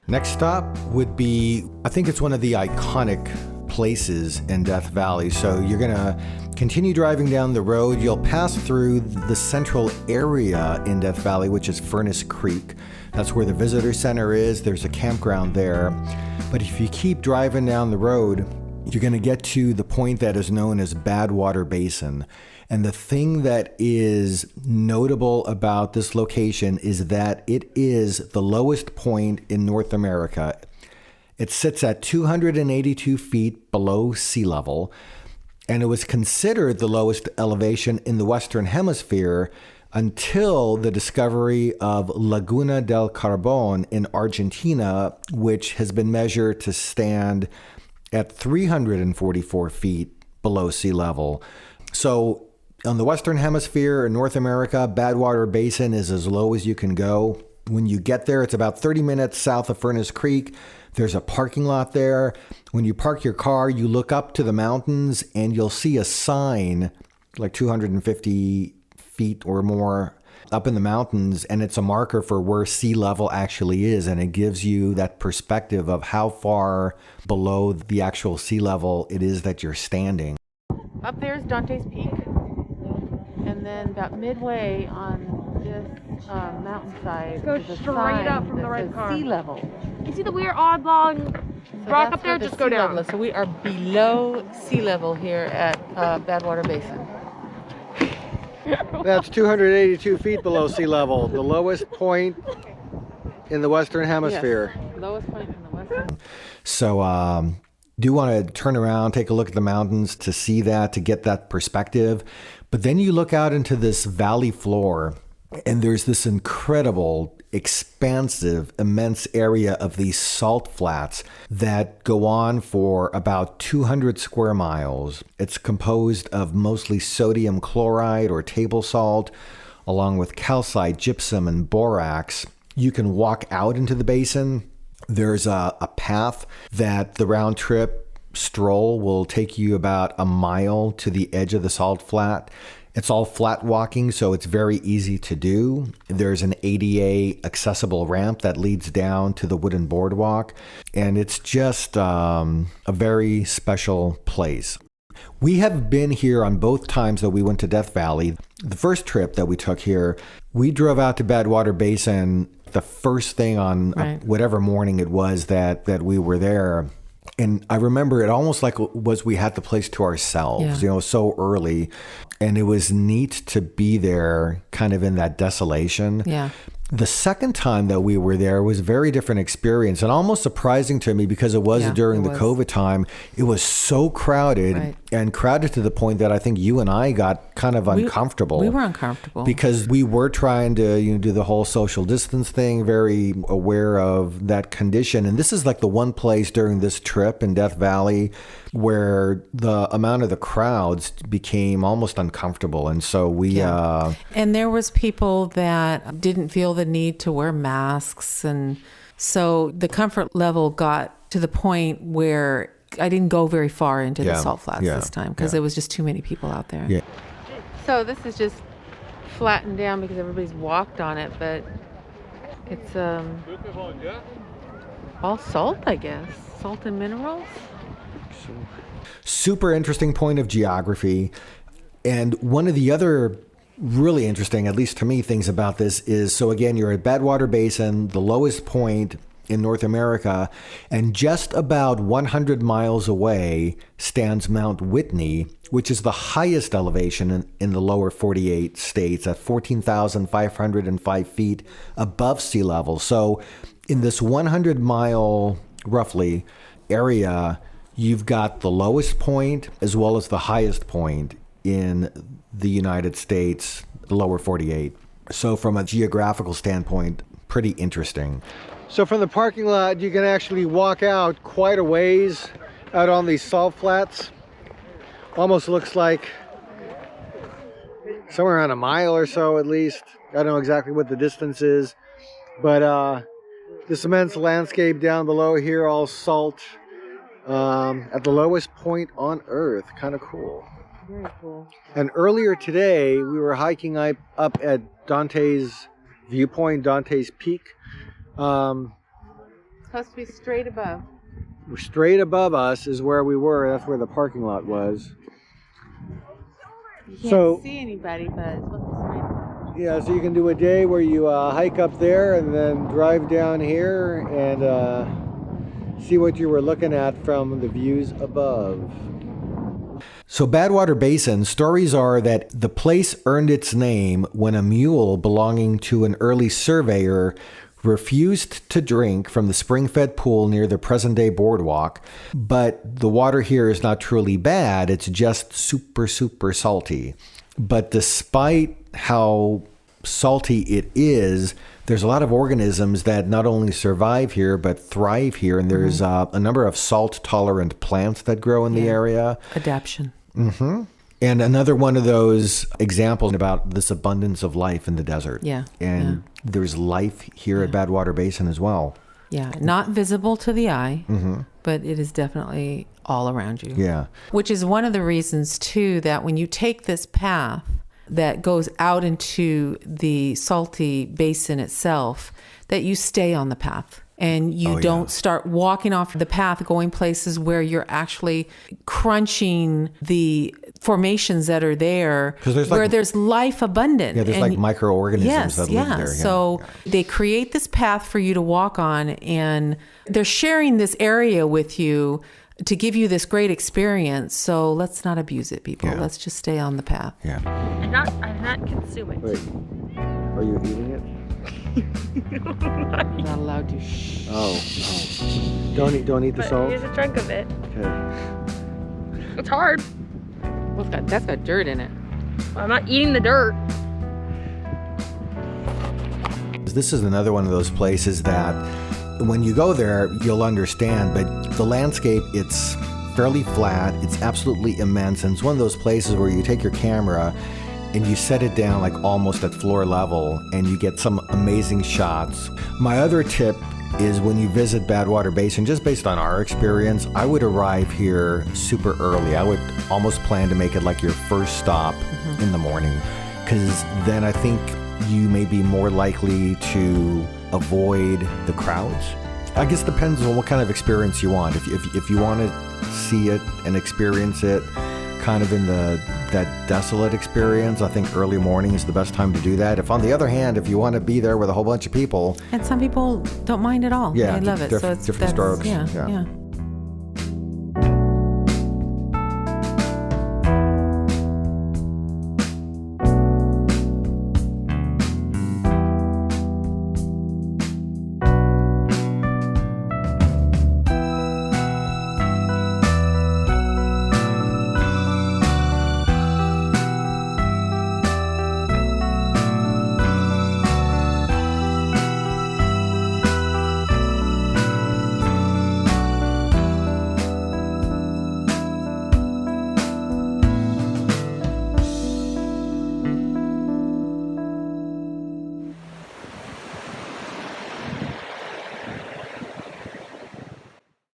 Next stop would be, I think it's one of the iconic places in Death Valley. So you're gonna continue driving down the road. You'll pass through the central area in Death Valley, which is Furnace Creek. That's where the visitor center is. There's a campground there. But if you keep driving down the road, you're gonna get to the point that is known as Badwater Basin. And the thing that is notable about this location is that it is the lowest point in North America. It sits at 282 feet below sea level, and it was considered the lowest elevation in the Western Hemisphere until the discovery of Laguna del Carbon in Argentina, which has been measured to stand at 344 feet below sea level. So on the Western Hemisphere in North America, Badwater Basin is as low as you can go. When you get there, it's about 30 minutes south of Furnace Creek. There's a parking lot there. When you park your car, you look up to the mountains and you'll see a sign like 250 feet or more up in the mountains, and it's a marker for where sea level actually is, and it gives you that perspective of how far below the actual sea level it is that you're standing. Up there's Dante's Peak, and then about midway on this mountainside, go straight up from the right car. Sea level. You see the weird oblong rock up there? Just go down. So we are below sea level here at Badwater Basin. That's 282 feet below sea level, the lowest point in the Western Hemisphere. Yes, lowest point in the Western. So do want to turn around, take a look at the mountains to see that, to get that perspective. But then you look out into this valley floor, and there's this incredible, expansive, immense area of these salt flats that go on for about 200 square miles. It's composed of mostly sodium chloride or table salt, along with calcite, gypsum, and borax. You can walk out into the basin. There's a path that the round trip stroll will take you about a mile to the edge of the salt flat. It's all flat walking, so it's very easy to do. There's an ADA accessible ramp that leads down to the wooden boardwalk, and it's just a very special place. We have been here on both times that we went to Death Valley. The first trip that we took here, we drove out to Badwater Basin the first thing on whatever morning it was that we were there. And I remember it almost like was we had the place to ourselves, so early. And it was neat to be there kind of in that desolation. Yeah. The second time that we were there was a very different experience and almost surprising to me because it was during the COVID time. It was so crowded and crowded to the point that I think you and I got kind of uncomfortable. We were uncomfortable. Because we were trying to do the whole social distance thing, very aware of that condition. And this is like the one place during this trip in Death Valley where the amount of the crowds became almost uncomfortable. And so we... and there was people that didn't feel the need to wear masks. And so the comfort level got to the point where I didn't go very far into the salt flats this time because there was just too many people out there. Yeah. So this is just flattened down because everybody's walked on it, but it's all salt, I guess. Salt and minerals. Super interesting point of geography. And one of the other really interesting, at least to me, things about this is, so again, you're at Badwater Basin, the lowest point in North America, and just about 100 miles away stands Mount Whitney, which is the highest elevation in the lower 48 states at 14,505 feet above sea level. So in this 100-mile, roughly, area, you've got the lowest point as well as the highest point in the United States, the lower 48. So from a geographical standpoint, pretty interesting. So from the parking lot, you can actually walk out quite a ways out on these salt flats. Almost looks like somewhere around a mile or so at least. I don't know exactly what the distance is, but this immense landscape down below here, all salt, at the lowest point on Earth. Kind of cool. Very cool. And earlier today, we were hiking up at Dante's viewpoint, Dante's Peak. supposed to be straight above. Straight above us is where we were. That's where the parking lot was. You can't see anybody, but it's supposed to be straight above. Yeah, so you can do a day where you hike up there and then drive down here and see what you were looking at from the views above. So Badwater Basin, stories are that the place earned its name when a mule belonging to an early surveyor refused to drink from the spring-fed pool near the present-day boardwalk. But the water here is not truly bad. It's just super, super salty. But despite how salty it is, there's a lot of organisms that not only survive here, but thrive here. And there's a number of salt-tolerant plants that grow in the area. Adaptation. Mm-hmm. And another one of those examples about this abundance of life in the desert. Yeah. And there's life here at Badwater Basin as well. Yeah. Not visible to the eye, but it is definitely all around you. Yeah. Which is one of the reasons, too, that when you take this path that goes out into the salty basin itself, that you stay on the path. And you don't start walking off the path, going places where you're actually crunching the formations that are there, where there's life abundant. Yeah, there's like microorganisms that live there. So they create this path for you to walk on, and they're sharing this area with you to give you this great experience. So let's not abuse it, people. Let's just stay on the path. Yeah. I'm not consuming. Wait, are you eating it? You're not allowed to. Shh. Oh. Don't eat the salt. Here's a chunk of it. Okay. It's hard. Well, that's got dirt in it. Well, I'm not eating the dirt. This is another one of those places that when you go there, you'll understand, but the landscape, it's fairly flat. It's absolutely immense. And it's one of those places where you take your camera and you set it down like almost at floor level and you get some amazing shots. My other tip is when you visit Badwater Basin, just based on our experience, I would arrive here super early. I would almost plan to make it like your first stop in the morning, because then I think you may be more likely to avoid the crowds. I guess it depends on what kind of experience you want. If you want to see it and experience it kind of in that desolate experience, I think early morning is the best time to do that. If on the other hand, if you want to be there with a whole bunch of people, and some people don't mind at all, they love it. So it's different strokes. Yeah.